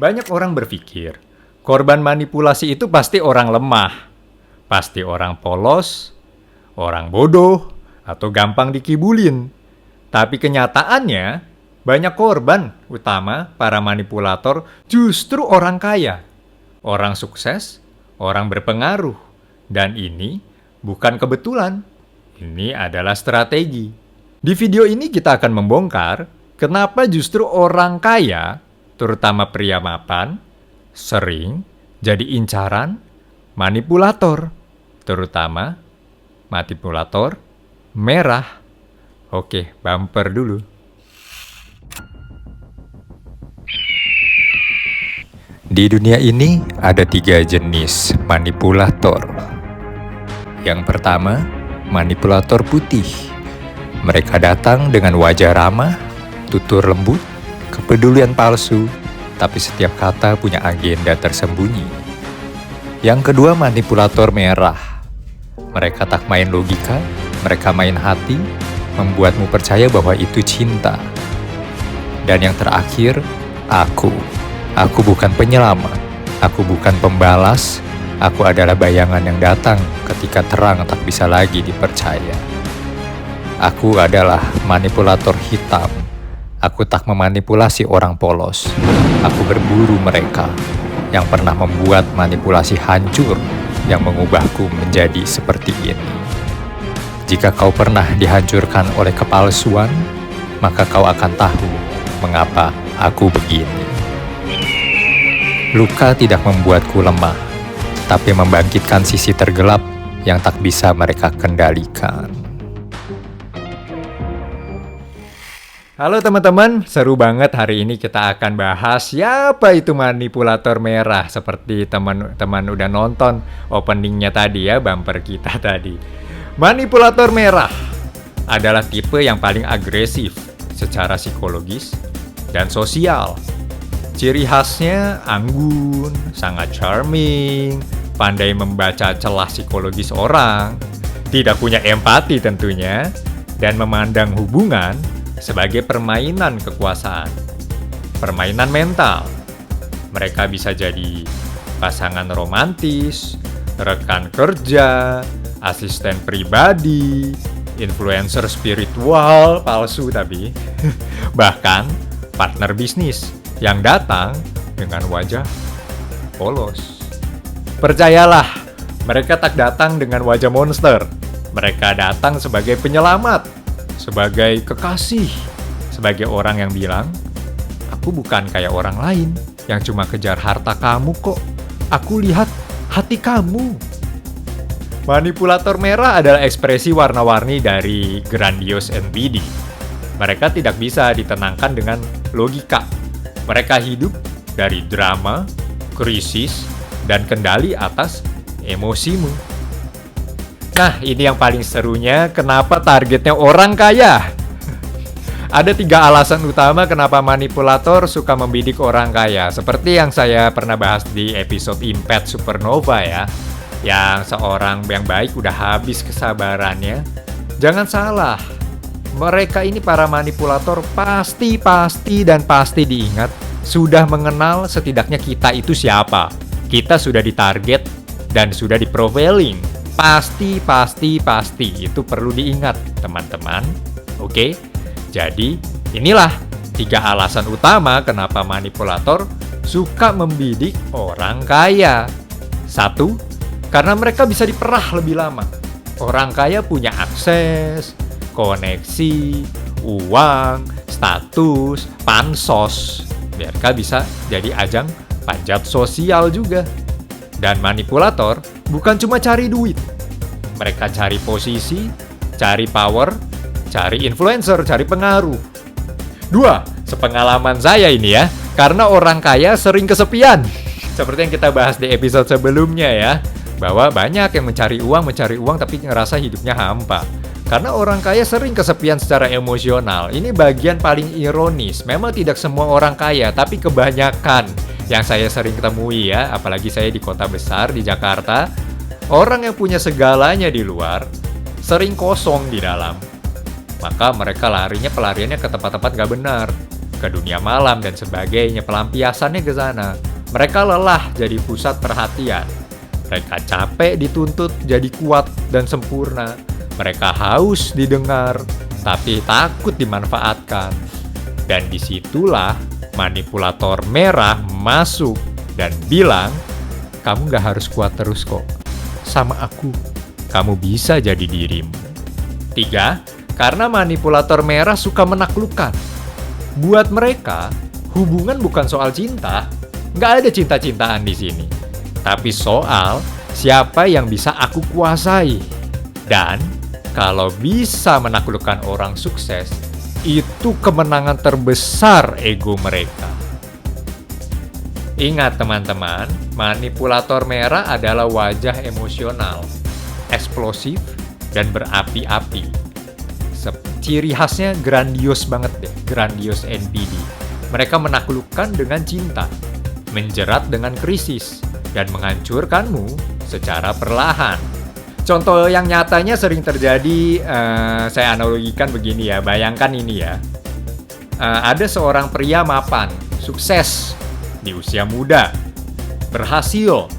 Banyak orang berpikir, korban manipulasi itu pasti orang lemah, pasti orang polos, orang bodoh, atau gampang dikibulin. Tapi kenyataannya, banyak korban utama para manipulator justru orang kaya, orang sukses, orang berpengaruh. Dan ini bukan kebetulan, ini adalah strategi. Di video ini kita akan membongkar kenapa justru orang kaya, terutama pria mapan, sering jadi incaran manipulator, terutama manipulator merah. Oke, bumper dulu. Di dunia ini ada 3 jenis manipulator. Yang pertama, manipulator putih. Mereka datang dengan wajah ramah, tutur lembut, kepedulian palsu, tapi setiap kata punya agenda tersembunyi. Yang kedua, manipulator merah. Mereka tak main logika, mereka main hati, membuatmu percaya bahwa itu cinta. Dan yang terakhir, aku. Aku bukan penyelamat, aku bukan pembalas, aku adalah bayangan yang datang ketika terang tak bisa lagi dipercaya. Aku adalah manipulator hitam. Aku tak memanipulasi orang polos. Aku berburu mereka yang pernah membuat manipulasi hancur yang mengubahku menjadi seperti ini. Jika kau pernah dihancurkan oleh kepalsuan, maka kau akan tahu mengapa aku begini. Luka tidak membuatku lemah, tapi membangkitkan sisi tergelap yang tak bisa mereka kendalikan. Halo teman-teman, seru banget hari ini kita akan bahas siapa itu manipulator merah. Seperti teman-teman udah nonton openingnya tadi ya, bumper kita tadi. Manipulator merah adalah tipe yang paling agresif secara psikologis dan sosial. Ciri khasnya anggun, sangat charming, pandai membaca celah psikologis orang, tidak punya empati tentunya, dan memandang hubungan sebagai permainan kekuasaan, permainan mental. Mereka bisa jadi pasangan romantis, rekan kerja, asisten pribadi, influencer spiritual, palsu tapi, bahkan partner bisnis yang datang dengan wajah polos. Percayalah, mereka tak datang dengan wajah monster. Mereka datang sebagai penyelamat, sebagai kekasih, sebagai orang yang bilang, aku bukan kayak orang lain yang cuma kejar harta kamu kok. Aku lihat hati kamu. Manipulator merah adalah ekspresi warna-warni dari grandiose NPD. Mereka tidak bisa ditenangkan dengan logika. Mereka hidup dari drama, krisis, dan kendali atas emosimu. Nah, ini yang paling serunya, kenapa targetnya orang kaya? Ada 3 alasan utama kenapa manipulator suka membidik orang kaya. Seperti yang saya pernah bahas di episode Impact Supernova ya. Yang seorang yang baik udah habis kesabarannya. Jangan salah, mereka ini para manipulator pasti diingat, sudah mengenal setidaknya kita itu siapa. Kita sudah ditarget dan sudah di-profiling. Pasti itu perlu diingat, teman-teman. Oke? Jadi, inilah 3 alasan utama kenapa manipulator suka membidik orang kaya. 1, karena mereka bisa diperah lebih lama. Orang kaya punya akses, koneksi, uang, status, pansos. Mereka bisa jadi ajang panjat sosial juga. Dan manipulator bukan cuma cari duit. Mereka cari posisi, cari power, cari influencer, cari pengaruh. 2, sepengalaman saya ini ya, karena orang kaya sering kesepian. Seperti yang kita bahas di episode sebelumnya ya, bahwa banyak yang mencari uang tapi ngerasa hidupnya hampa. Karena orang kaya sering kesepian secara emosional. Ini bagian paling ironis. Memang tidak semua orang kaya, tapi kebanyakan yang saya sering ketemui ya, apalagi saya di kota besar, di Jakarta. Orang yang punya segalanya di luar, sering kosong di dalam. Maka mereka pelariannya ke tempat-tempat gak benar. Ke ke dunia malam dan sebagainya. Pelampiasannya ke sana. Mereka lelah jadi pusat perhatian. Mereka capek dituntut jadi kuat dan sempurna. Mereka haus didengar, tapi takut dimanfaatkan. Dan disitulah manipulator merah masuk dan bilang, kamu gak harus kuat terus kok. Sama aku, kamu bisa jadi dirimu. 3. Karena manipulator merah suka menaklukkan. Buat mereka, hubungan bukan soal cinta. Nggak ada cinta-cintaan di sini. Tapi soal siapa yang bisa aku kuasai. Dan kalau bisa menaklukkan orang sukses, itu kemenangan terbesar ego mereka. Ingat teman-teman, manipulator merah adalah wajah emosional, eksplosif, dan berapi-api. Ciri khasnya grandios banget deh, grandios NPD. Mereka menaklukkan dengan cinta, menjerat dengan krisis, dan menghancurkanmu secara perlahan. Contoh yang nyatanya sering terjadi, saya analogikan begini ya, bayangkan ini ya. Ada seorang pria mapan, sukses, di usia muda, berhasil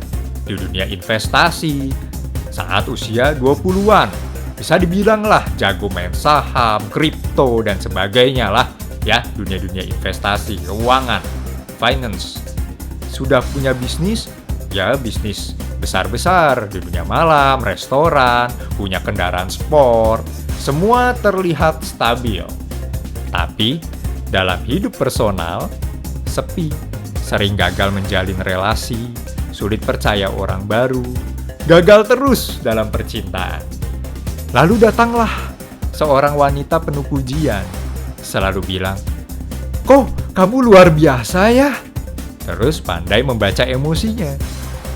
di dunia investasi saat usia 20-an. Bisa dibilang lah jago main saham, kripto, dan sebagainya lah ya, dunia-dunia investasi, keuangan, finance. Sudah punya bisnis, ya bisnis besar-besar di dunia malam, restoran, punya kendaraan sport, semua terlihat stabil. Tapi dalam hidup personal, sepi. Sering gagal menjalin relasi, sulit percaya orang baru, gagal terus dalam percintaan. Lalu datanglah seorang wanita penuh pujian, selalu bilang, "Kok kamu luar biasa ya?" Terus pandai membaca emosinya.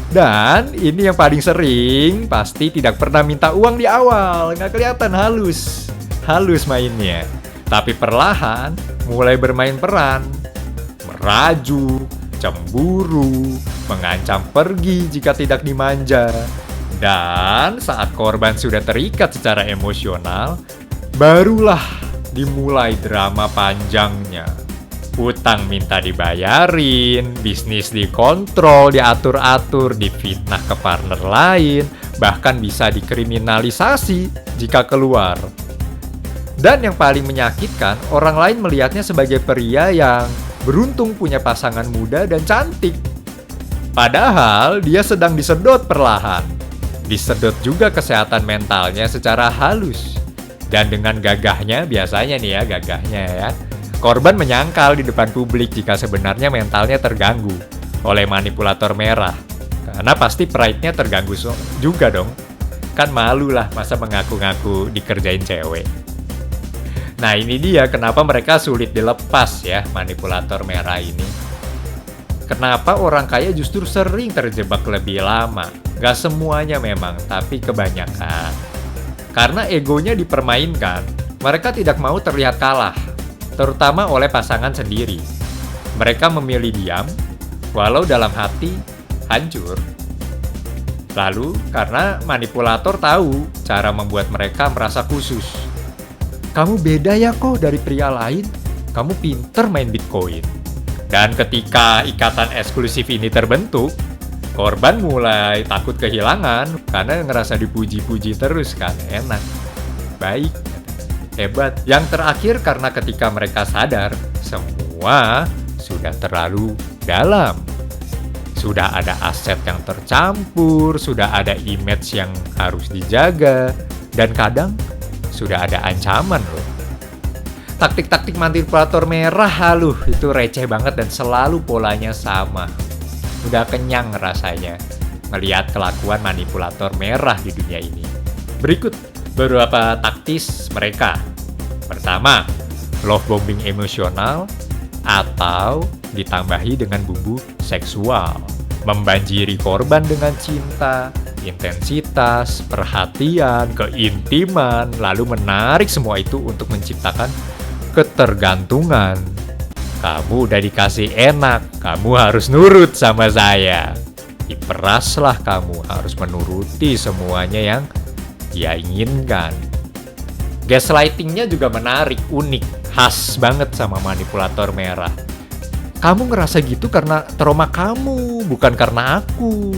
Dan ini yang paling sering, pasti tidak pernah minta uang di awal, nggak kelihatan halus mainnya. Tapi perlahan mulai bermain peran, merajuk, cemburu, mengancam pergi jika tidak dimanja. Dan saat korban sudah terikat secara emosional, barulah dimulai drama panjangnya. Utang minta dibayarin, bisnis dikontrol, diatur-atur, difitnah ke partner lain, bahkan bisa dikriminalisasi jika keluar. Dan yang paling menyakitkan, orang lain melihatnya sebagai pria yang beruntung punya pasangan muda dan cantik. Padahal dia sedang disedot perlahan. Disedot juga kesehatan mentalnya secara halus. Dan dengan gagahnya, biasanya nih ya gagahnya ya, korban menyangkal di depan publik jika sebenarnya mentalnya terganggu oleh manipulator merah. Karena pasti pride-nya terganggu juga dong. Kan malu lah masa mengaku-ngaku dikerjain cewek. Nah ini dia kenapa mereka sulit dilepas ya, manipulator merah ini. Kenapa orang kaya justru sering terjebak lebih lama? Gak semuanya memang, tapi kebanyakan. Karena egonya dipermainkan, mereka tidak mau terlihat kalah, terutama oleh pasangan sendiri. Mereka memilih diam, walau dalam hati hancur. Lalu, karena manipulator tahu cara membuat mereka merasa khusus. Kamu beda ya kok dari pria lain, kamu pinter main Bitcoin. Dan ketika ikatan eksklusif ini terbentuk, korban mulai takut kehilangan karena ngerasa dipuji-puji terus kan, enak, baik, hebat. Yang terakhir karena ketika mereka sadar, semua sudah terlalu dalam. Sudah ada aset yang tercampur, sudah ada image yang harus dijaga, dan kadang sudah ada ancaman loh. Taktik-taktik manipulator merah itu receh banget dan selalu polanya sama. Udah kenyang rasanya ngelihat kelakuan manipulator merah di dunia ini. Berikut beberapa taktis mereka. Pertama, love bombing emosional atau ditambahi dengan bumbu seksual. Membanjiri korban dengan cinta, intensitas, perhatian, keintiman, lalu menarik semua itu untuk menciptakan ketergantungan. Kamu udah dikasih enak, kamu harus nurut sama saya. Diperaslah kamu harus menuruti semuanya yang dia inginkan. Gaslightingnya juga menarik, unik. khas banget sama manipulator merah. Kamu ngerasa gitu karena trauma kamu, bukan karena aku.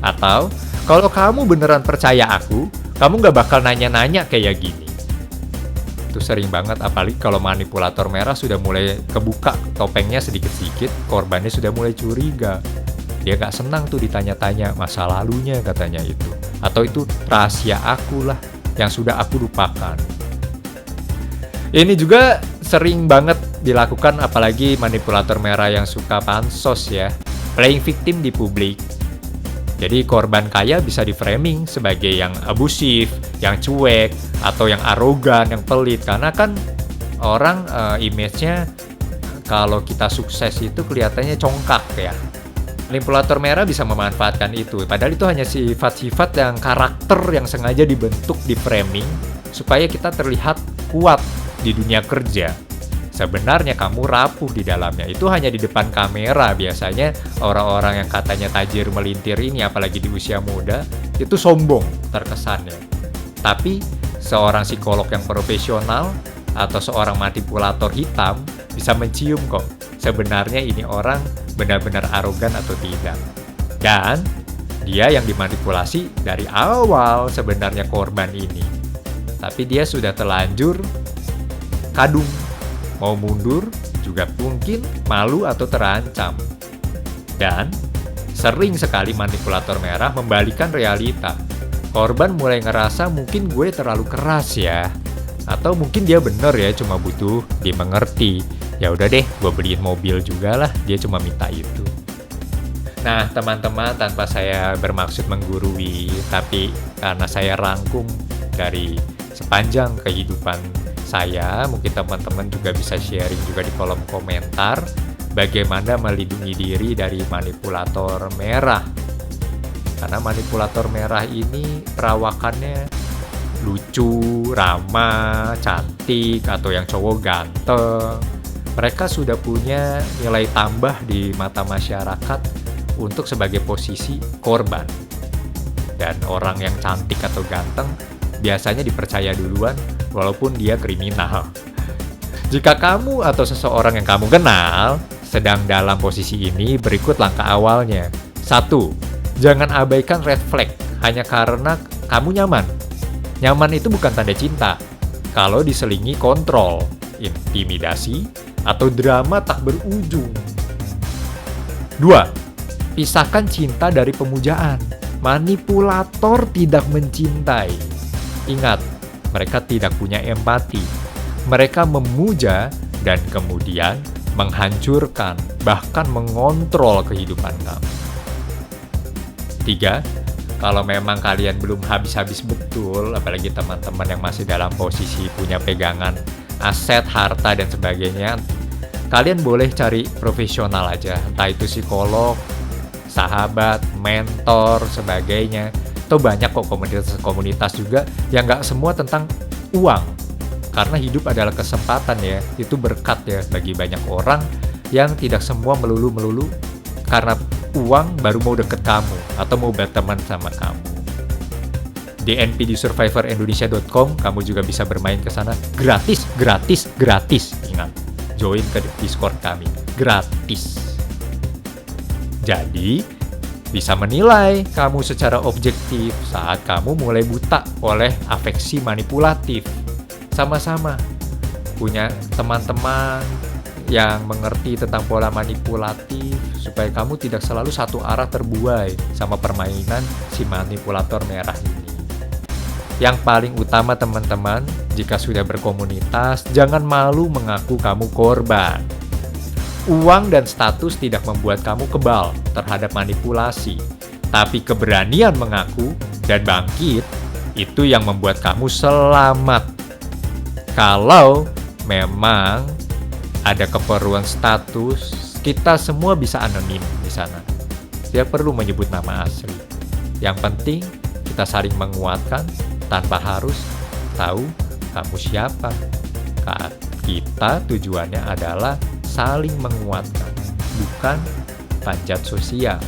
Atau, kalau kamu beneran percaya aku, kamu gak bakal nanya-nanya kayak gini. Itu sering banget, apalagi kalau manipulator merah sudah mulai kebuka topengnya sedikit-sedikit, korbannya sudah mulai curiga. Dia gak senang tuh ditanya-tanya masa lalunya katanya itu. Atau itu rahasia aku lah, yang sudah aku lupakan. Ini juga sering banget dilakukan, apalagi manipulator merah yang suka pansos ya. Playing victim di publik. Jadi korban kaya bisa di-framing sebagai yang abusif, yang cuek, atau yang arogan, yang pelit. Karena kan orang image-nya kalau kita sukses itu kelihatannya congkak ya. Manipulator merah bisa memanfaatkan itu. Padahal itu hanya sifat-sifat yang karakter yang sengaja dibentuk di framing supaya kita terlihat kuat di dunia kerja. Sebenarnya kamu rapuh di dalamnya. Itu hanya di depan kamera. Biasanya orang-orang yang katanya tajir melintir ini, apalagi di usia muda, itu sombong terkesannya. Tapi seorang psikolog yang profesional atau seorang manipulator hitam bisa mencium kok sebenarnya ini orang benar-benar arogan atau tidak. Dan dia yang dimanipulasi dari awal sebenarnya korban ini. Tapi dia sudah terlanjur kadung. Mau mundur juga mungkin malu atau terancam. Dan sering sekali manipulator merah membalikan realita. Korban mulai ngerasa mungkin gue terlalu keras ya. Atau mungkin dia bener ya, cuma butuh dimengerti. Ya udah deh, gue beliin mobil juga lah, dia cuma minta itu. Nah teman-teman, tanpa saya bermaksud menggurui, tapi karena saya rangkum dari sepanjang kehidupan saya, mungkin teman-teman juga bisa sharing juga di kolom komentar bagaimana melindungi diri dari manipulator merah. Karena manipulator merah ini perawakannya lucu, ramah, cantik, atau yang cowok ganteng. Mereka sudah punya nilai tambah di mata masyarakat untuk sebagai posisi korban. Dan orang yang cantik atau ganteng biasanya dipercaya duluan walaupun dia kriminal. Jika kamu atau seseorang yang kamu kenal sedang dalam posisi ini, berikut langkah awalnya. 1. Jangan abaikan red flag hanya karena kamu nyaman. Nyaman itu bukan tanda cinta. Kalau diselingi kontrol, intimidasi, atau drama tak berujung. 2. Pisahkan cinta dari pemujaan. Manipulator tidak mencintai. Ingat, mereka tidak punya empati. Mereka memuja dan kemudian menghancurkan, bahkan mengontrol kehidupan kamu. 3. Kalau memang kalian belum habis-habis betul, apalagi teman-teman yang masih dalam posisi punya pegangan aset, harta, dan sebagainya, kalian boleh cari profesional aja. Entah itu psikolog, sahabat, mentor, sebagainya. Atau banyak kok komunitas juga yang nggak semua tentang uang. Karena hidup adalah kesempatan ya, itu berkat ya bagi banyak orang yang tidak semua melulu karena uang baru mau deket kamu atau mau berteman sama kamu. Di npdsurvivorindonesia.com kamu juga bisa bermain ke sana gratis. Ingat, join ke Discord kami gratis. Jadi bisa menilai kamu secara objektif saat kamu mulai buta oleh afeksi manipulatif. Sama-sama punya teman-teman yang mengerti tentang pola manipulatif supaya kamu tidak selalu satu arah terbuai sama permainan si manipulator merah ini. Yang paling utama teman-teman, jika sudah berkomunitas, jangan malu mengaku kamu korban. Uang dan status tidak membuat kamu kebal terhadap manipulasi, tapi keberanian mengaku dan bangkit itu yang membuat kamu selamat. Kalau memang ada keperluan status, kita semua bisa anonim di sana. Tidak perlu menyebut nama asli. Yang penting kita saling menguatkan tanpa harus tahu kamu siapa. Kita tujuannya adalah saling menguatkan, bukan panjat sosial.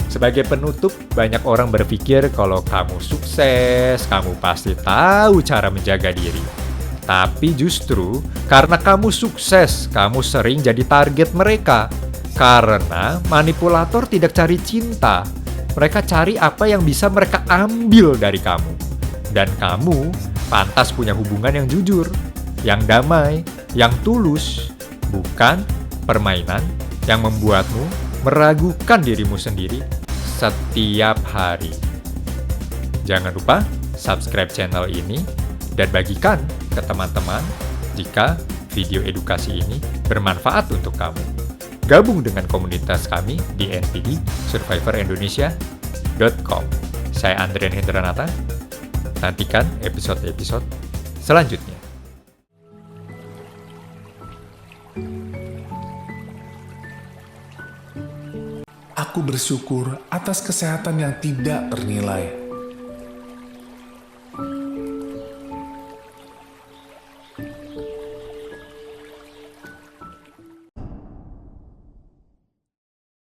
Sebagai penutup, banyak orang berpikir kalau kamu sukses, kamu pasti tahu cara menjaga diri. Tapi justru karena kamu sukses, kamu sering jadi target mereka. Karena manipulator tidak cari cinta, mereka cari apa yang bisa mereka ambil dari kamu. Dan kamu pantas punya hubungan yang jujur, yang damai, yang tulus, bukan permainan yang membuatmu meragukan dirimu sendiri setiap hari. Jangan lupa subscribe channel ini dan bagikan ke teman-teman jika video edukasi ini bermanfaat untuk kamu. Gabung dengan komunitas kami di npdsurvivorindonesia.com. Saya Andrian Hendranata. Nantikan episode-episode selanjutnya. Aku bersyukur atas kesehatan yang tidak ternilai.